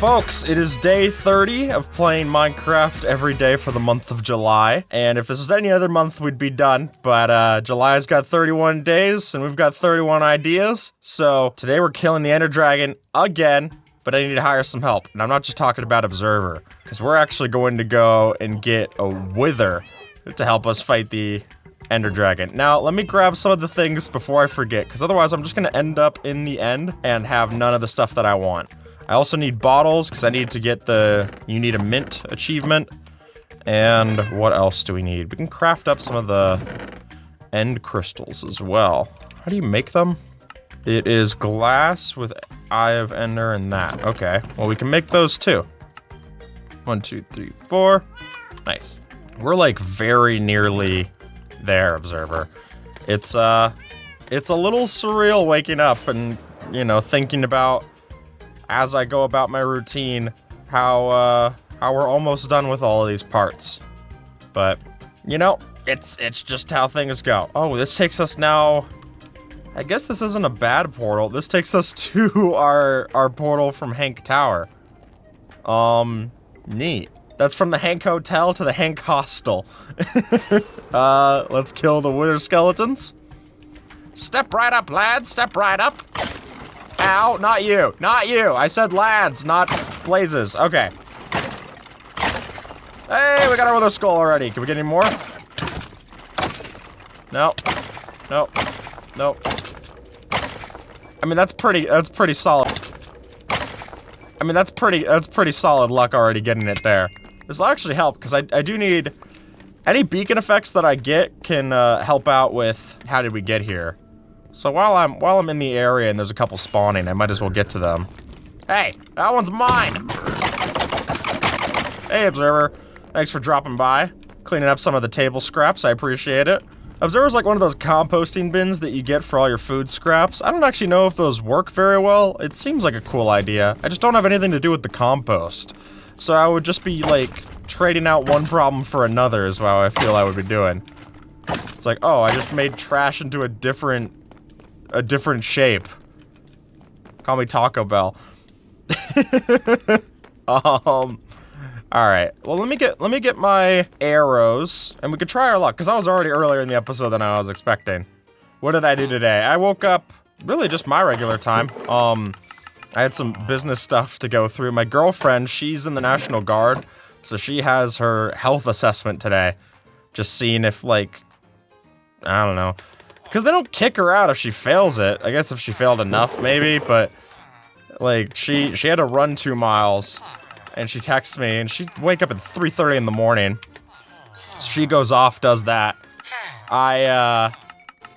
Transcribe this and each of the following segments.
folks, it is day 30 of playing Minecraft every day for the month of July. And if this was any other month, we'd be done. But July's got 31 days, and we've got 31 ideas. So today we're killing the Ender Dragon again, but I need to hire some help. And I'm not just talking about Observer, because we're actually going to go and get a Wither to help us fight the Ender Dragon. Now, let me grab some of the things before I forget, because otherwise I'm just going to end up in the end and have none of the stuff that I want. I also need bottles, because I need to get the You Need a Mint achievement. And what else do we need? We can craft up some of the end crystals as well. How do you make them? It is glass with Eye of Ender and that. Okay, well we can make those too. 1, 2, 3, 4. Nice. We're like very nearly there, Observer. It's a little surreal waking up and, you know, thinking about, as I go about my routine, how we're almost done with all of these parts. But, you know, it's just how things go. Oh, this takes us now, I guess this isn't a bad portal. This takes us to our portal from Hank Tower. Neat. That's from the Hank Hotel to the Hank Hostel. Let's kill the Wither skeletons. Step right up, lads, step right up. Ow, not you, not you. I said lads, not blazes. Okay. Hey, we got our Wither skull already. Can we get any more? No. No. No. I mean, that's pretty solid. I mean, that's pretty solid luck already getting it there. This will actually help, because I do need... Any beacon effects that I get can help out with how did we get here. So while I'm in the area and there's a couple spawning, I might as well get to them. Hey, that one's mine! Hey, Observer. Thanks for dropping by. Cleaning up some of the table scraps, I appreciate it. Observer's like one of those composting bins that you get for all your food scraps. I don't actually know if those work very well. It seems like a cool idea. I just don't have anything to do with the compost. So I would just be like trading out one problem for another is how I feel I would be doing. It's like, oh, I just made trash into a different shape. Call me Taco Bell. Alright, well let me get my arrows, and we could try our luck, because I was already earlier in the episode than I was expecting. What did I do today? I woke up, really just my regular time. I had some business stuff to go through. My girlfriend, she's in the National Guard, so she has her health assessment today. Just seeing if, like, I don't know. Because they don't kick her out if she fails it. I guess if she failed enough, maybe, but, like, she had to run 2 miles. And she texts me, and she'd wake up at 3:30 in the morning. So she goes off, does that. I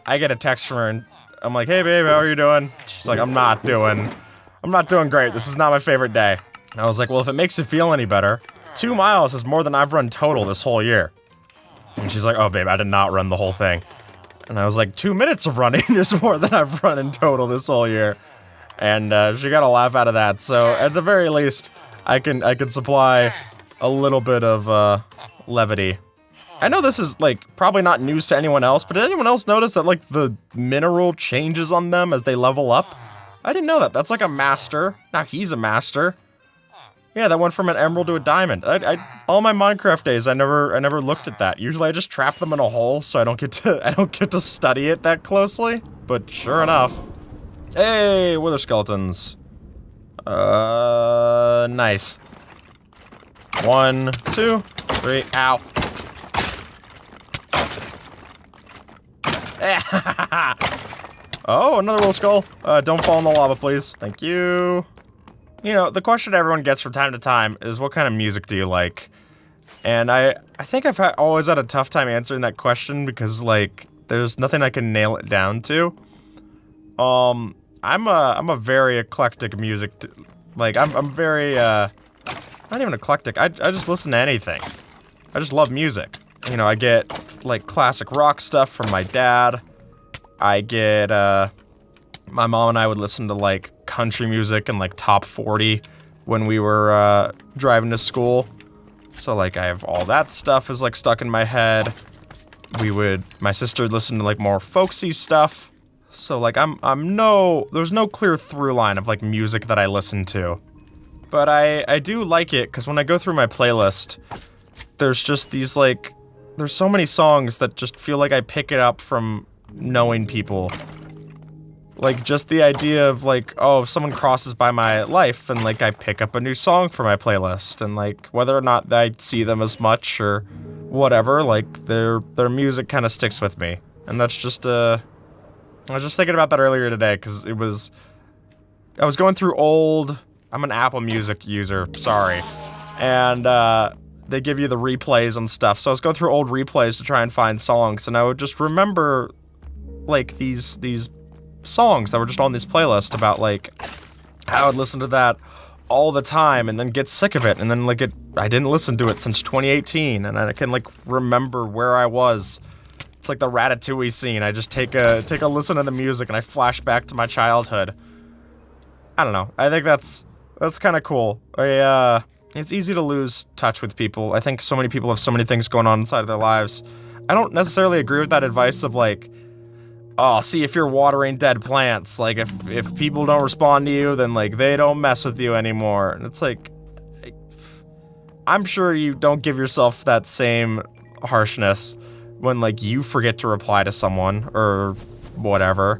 get a text from her, and I'm like, hey, babe, how are you doing? She's like, I'm not doing great. This is not my favorite day. And I was like, well, if it makes you feel any better, 2 miles is more than I've run total this whole year. And she's like, oh, babe, I did not run the whole thing. And I was like, 2 minutes of running is more than I've run in total this whole year. And she got a laugh out of that. So at the very least, I can supply a little bit of levity. I know this is like probably not news to anyone else, but did anyone else notice that like the mineral changes on them as they level up? I didn't know that. That's like a master. Now he's a master. Yeah, that went from an emerald to a diamond. All my Minecraft days, I never looked at that. Usually I just trap them in a hole, so I don't get to study it that closely. But sure enough. Hey, Wither skeletons. Nice. 1, 2, 3, ow. Oh, another little skull. Don't fall in the lava, please. Thank you. You know, the question everyone gets from time to time is, what kind of music do you like? And I think I've always had a tough time answering that question because, like, there's nothing I can nail it down to. I'm a very eclectic music, like, I'm very, not even eclectic, I just listen to anything. I just love music. You know, I get, like, classic rock stuff from my dad. I get, my mom and I would listen to, like, country music and, like, top 40 when we were, driving to school. So, like, I have all that stuff is, like, stuck in my head. My sister would listen to, like, more folksy stuff. So, like, there's no clear through line of, like, music that I listen to. But I do like it, because when I go through my playlist, there's just these, like, there's so many songs that just feel like I pick it up from knowing people. Like, just the idea of, like, oh, if someone crosses by my life, and, like, I pick up a new song for my playlist, and, like, whether or not I see them as much, or whatever, like, their music kind of sticks with me. And that's just, I was just thinking about that earlier today, because I was going through old... I'm an Apple Music user, sorry. And, they give you the replays and stuff, so I was going through old replays to try and find songs, and I would just remember, like, these songs that were just on this playlist about, like, how I would listen to that all the time and then get sick of it, and then, like, I didn't listen to it since 2018, and I can, like, remember where I was. It's like the Ratatouille scene. I just take a listen to the music and I flash back to my childhood. I don't know. I think that's kind of cool. It's easy to lose touch with people. I think so many people have so many things going on inside of their lives. I don't necessarily agree with that advice of, like, oh, see if you're watering dead plants. Like, if people don't respond to you, then, like, they don't mess with you anymore. And it's like, I'm sure you don't give yourself that same harshness when, like, you forget to reply to someone or whatever.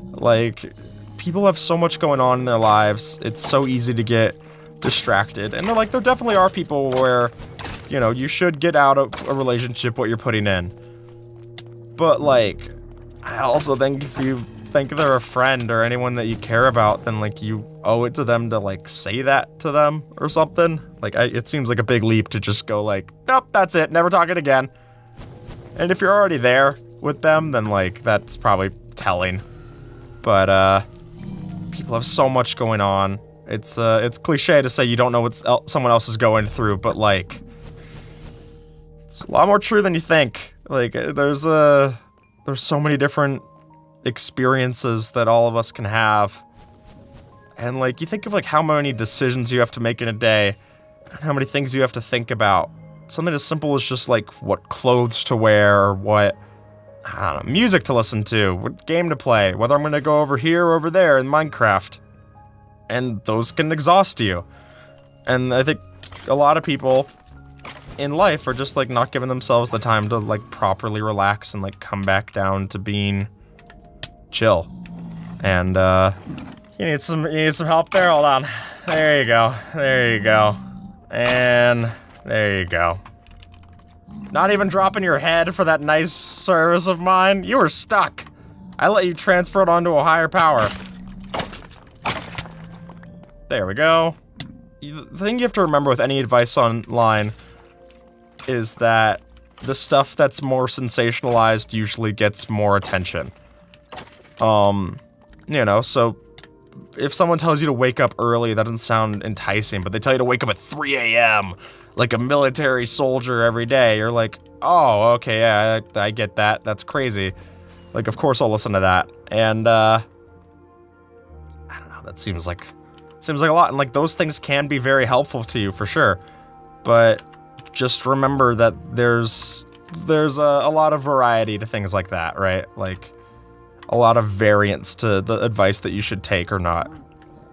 Like, people have so much going on in their lives. It's so easy to get distracted. And there definitely are people where, you know, you should get out of a relationship what you're putting in. But, like, I also think if you think they're a friend or anyone that you care about, then, like, you owe it to them to, like, say that to them or something. Like, it seems like a big leap to just go, like, nope, that's it, never talking again. And if you're already there with them, then, like, that's probably telling. But, people have so much going on. It's cliche to say you don't know what someone else is going through, but, like, it's a lot more true than you think. Like, there's so many different experiences that all of us can have. And, like, you think of, like, how many decisions you have to make in a day, and how many things you have to think about. Something as simple as just, like, what clothes to wear, or what, I don't know, music to listen to, what game to play, whether I'm gonna go over here or over there in Minecraft. And those can exhaust you. And I think a lot of people in life are just, like, not giving themselves the time to, like, properly relax and, like, come back down to being chill. And, you need some help there? Hold on. There you go. There you go. And there you go. Not even dropping your head for that nice service of mine? You were stuck. I let you transfer it onto a higher power. There we go. The thing you have to remember with any advice online is that the stuff that's more sensationalized usually gets more attention. You know, so if someone tells you to wake up early, that doesn't sound enticing, but they tell you to wake up at 3 a.m., like a military soldier every day, you're like, oh, okay, yeah, I get that. That's crazy. Like, of course I'll listen to that. And, I don't know, that seems like a lot. And, like, those things can be very helpful to you, for sure. But just remember that there's a lot of variety to things like that, right? Like, a lot of variance to the advice that you should take or not.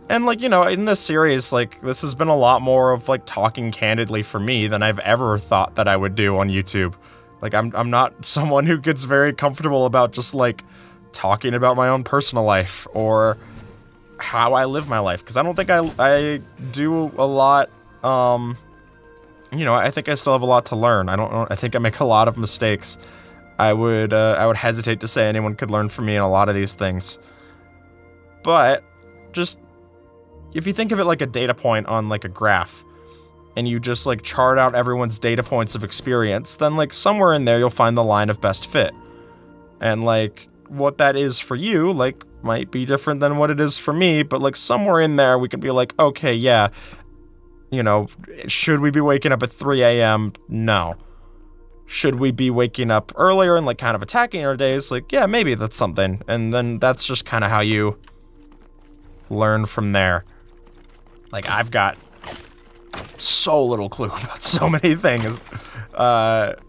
And, like, you know, in this series, like, this has been a lot more of, like, talking candidly for me than I've ever thought that I would do on YouTube. Like, I'm not someone who gets very comfortable about just, like, talking about my own personal life or how I live my life, because I don't think I do a lot. You know, I think I still have a lot to learn. I think I make a lot of mistakes. I would hesitate to say anyone could learn from me in a lot of these things. But just, if you think of it like a data point on, like, a graph, and you just, like, chart out everyone's data points of experience, then, like, somewhere in there you'll find the line of best fit. And, like, what that is for you, like, might be different than what it is for me, but, like, somewhere in there we can be like, okay, yeah, you know, should we be waking up at 3 a.m.? No. Should we be waking up earlier and, like, kind of attacking our days? Like, yeah, maybe that's something. And then that's just kind of how you learn from there. Like, I've got so little clue about so many things. But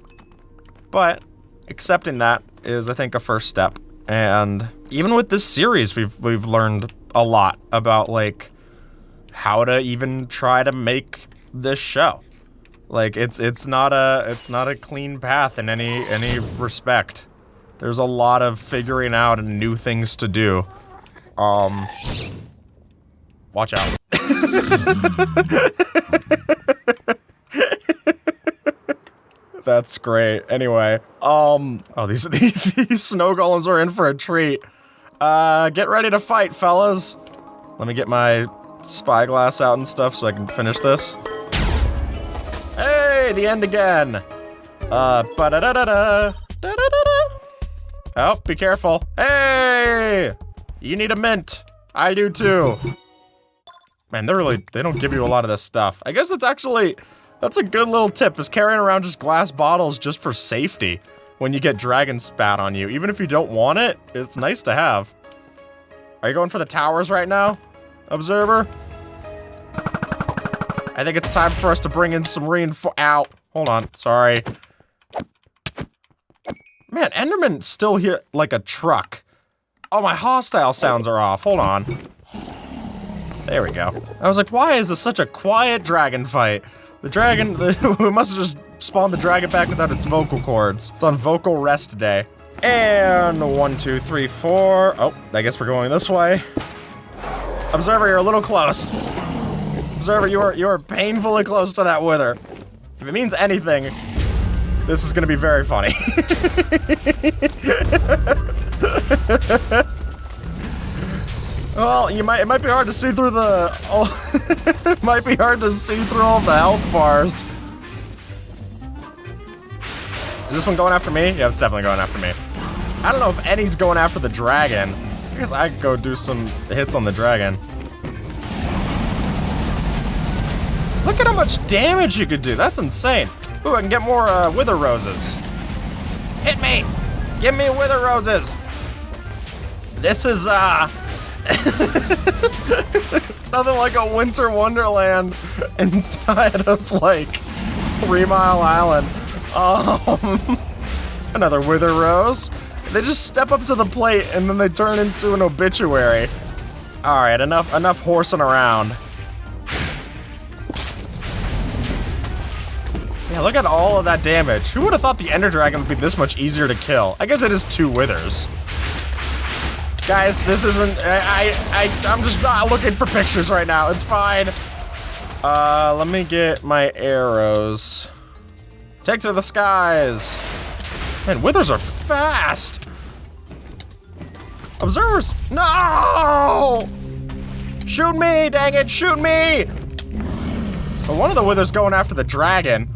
accepting that is, I think, a first step. And even with this series, we've learned a lot about, like, how to even try to make this show. Like, it's not a clean path in any respect. There's a lot of figuring out and new things to do. Watch out. That's great. Anyway, oh, these snow golems are in for a treat. Get ready to fight, fellas. Let me get my spyglass out and stuff so I can finish this. Hey, the end again. Ba-da-da-da-da. Da-da-da-da. Oh, be careful. Hey, you need a mint. I do too. Man, they don't give you a lot of this stuff. I guess that's a good little tip, is carrying around just glass bottles just for safety when you get dragon spat on you. Even if you don't want it, it's nice to have. Are you going for the towers right now, Observer? I think it's time for us to bring in some ow, hold on, sorry. Man, Enderman's still here like a truck. Oh, my hostile sounds are off, hold on. There we go. I was like, why is this such a quiet dragon fight? The dragon, we must have just spawned the dragon back without its vocal cords. It's on vocal rest day. And 1, 2, 3, 4. Oh, I guess we're going this way. Observer, you're a little close. Observer, you are painfully close to that wither. If it means anything, this is gonna be very funny. Well, it might be hard to see through it might be hard to see through all the health bars. Is this one going after me? Yeah, it's definitely going after me. I don't know if any's going after the dragon. I guess I could go do some hits on the dragon. Look at how much damage you could do. That's insane. Ooh, I can get more wither roses. Hit me! Give me wither roses! This is, nothing like a winter wonderland inside of, like, 3 Mile Island. Another wither rose. They just step up to the plate and then they turn into an obituary. Alright, enough horsing around. Yeah, look at all of that damage. Who would have thought the Ender Dragon would be this much easier to kill? I guess it is 2 withers. Guys, this isn't, I'm just not looking for pictures right now. It's fine. Let me get my arrows. Take to the skies. Man, withers are fast. Observers, no! Shoot me, dang it, shoot me! But one of the withers going after the dragon.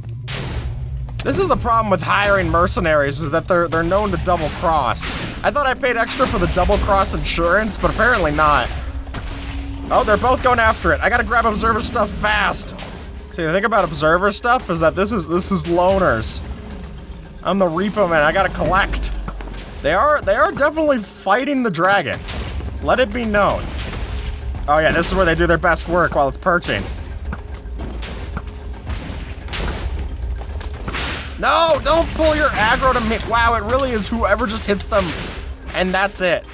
This is the problem with hiring mercenaries, is that they're known to double cross. I thought I paid extra for the double cross insurance, but apparently not. Oh, they're both going after it. I gotta grab Observer stuff fast. See, the thing about Observer stuff is that this is loners. I'm the repo man, I gotta collect. They are definitely fighting the dragon. Let it be known. Oh yeah, this is where they do their best work, while it's perching. No, don't pull your aggro to me. Wow, it really is whoever just hits them, and that's it.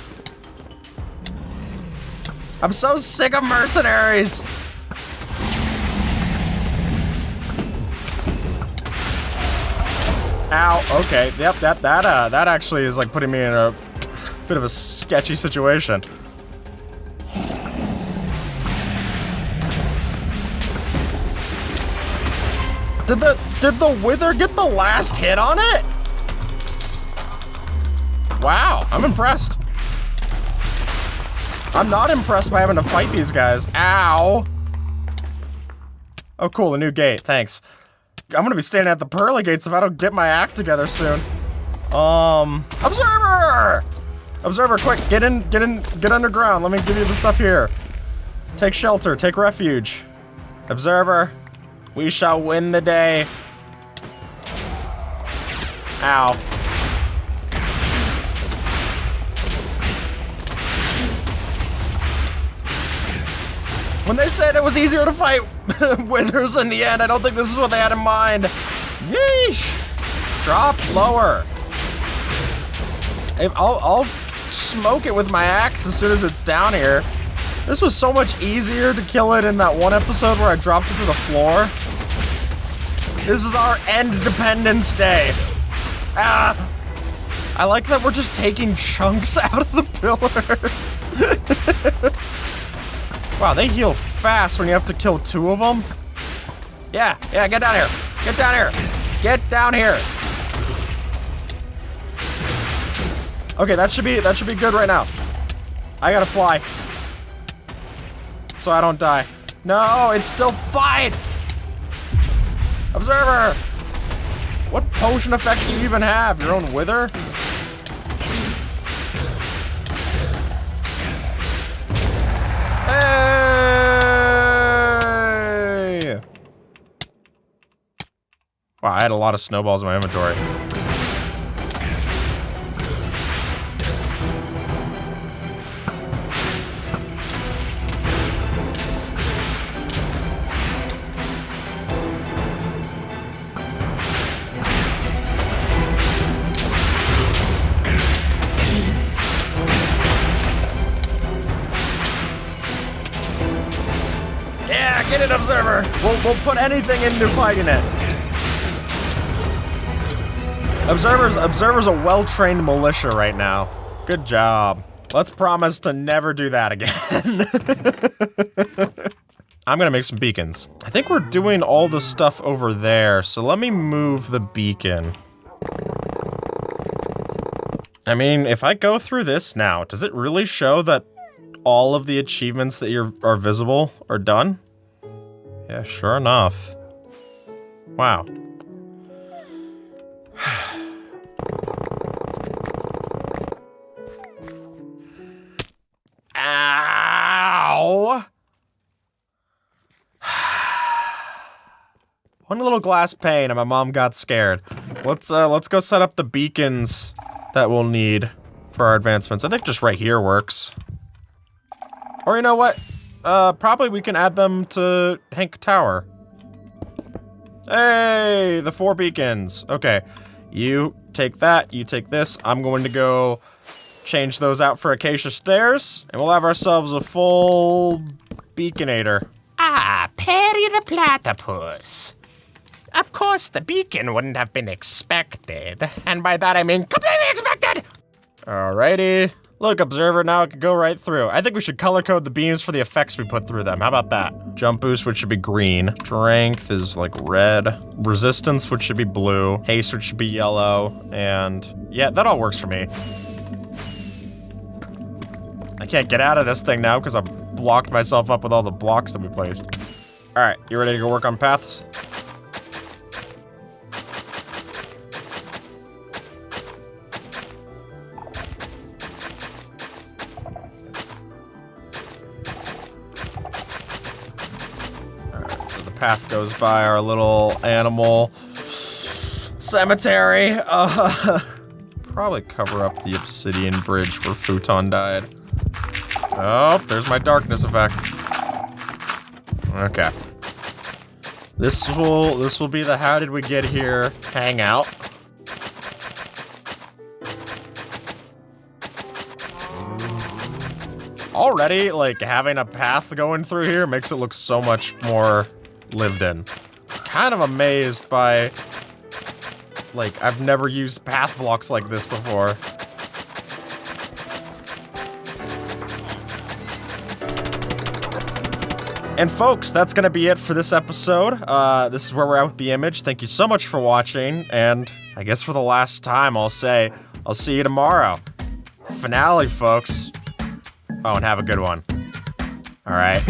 I'm so sick of mercenaries. Ow, okay, yep, that actually is like putting me in a bit of a sketchy situation. Did the wither get the last hit on it? Wow, I'm impressed. I'm not impressed by having to fight these guys. Ow. Oh cool, a new gate, thanks. I'm gonna be standing at the pearly gates if I don't get my act together soon. Observer! Observer, quick, get underground. Let me give you the stuff here. Take shelter, take refuge. Observer, we shall win the day. Ow. When they said it was easier to fight withers in the end, I don't think this is what they had in mind. Yeesh. Drop lower. I'll smoke it with my axe as soon as it's down here. This was so much easier to kill it in that one episode where I dropped it to the floor. This is our end Dependence Day. Ah! I like that we're just taking chunks out of the pillars. Wow, they heal fast when you have to kill 2 of them. Yeah, get down here. Get down here. Get down here. Okay, that should be good right now. I gotta fly. So I don't die. No, it's still fine. Observer! What potion effect do you even have? Your own wither? Hey! Wow, I had a lot of snowballs in my inventory. Get it, Observer! We'll put anything into fighting it. Observer's a well-trained militia right now. Good job. Let's promise to never do that again. I'm gonna make some beacons. I think we're doing all the stuff over there, so let me move the beacon. I mean, if I go through this now, does it really show that all of the achievements that are visible are done? Yeah, sure enough. Wow. Ow! One little glass pane and my mom got scared. Let's go set up the beacons that we'll need for our advancements. I think just right here works. Or you know what? Probably we can add them to Hank Tower. Hey, the 4 beacons. Okay, you take that, you take this. I'm going to go change those out for Acacia Stairs, and we'll have ourselves a full beaconator. Ah, Perry the Platypus. Of course, the beacon wouldn't have been expected, and by that I mean completely expected! Alrighty. Look, Observer, now it can go right through. I think we should color code the beams for the effects we put through them. How about that? Jump boost, which should be green. Strength is like red. Resistance, which should be blue. Haste, which should be yellow. And yeah, that all works for me. I can't get out of this thing now because I blocked myself up with all the blocks that we placed. All right, you ready to go work on paths? Path goes by our little animal cemetery. Probably cover up the obsidian bridge where Futon died. Oh, there's my darkness effect. Okay. This will be the how did we get here hangout. Already, like, having a path going through here makes it look so much more lived in. Kind of amazed by, like, I've never used path blocks like this before. And folks, that's gonna be it for this episode. This is where we're at with the image. Thank you so much for watching, and I guess for the last time, I'll say, I'll see you tomorrow. Finale, folks. Oh, and have a good one. All right.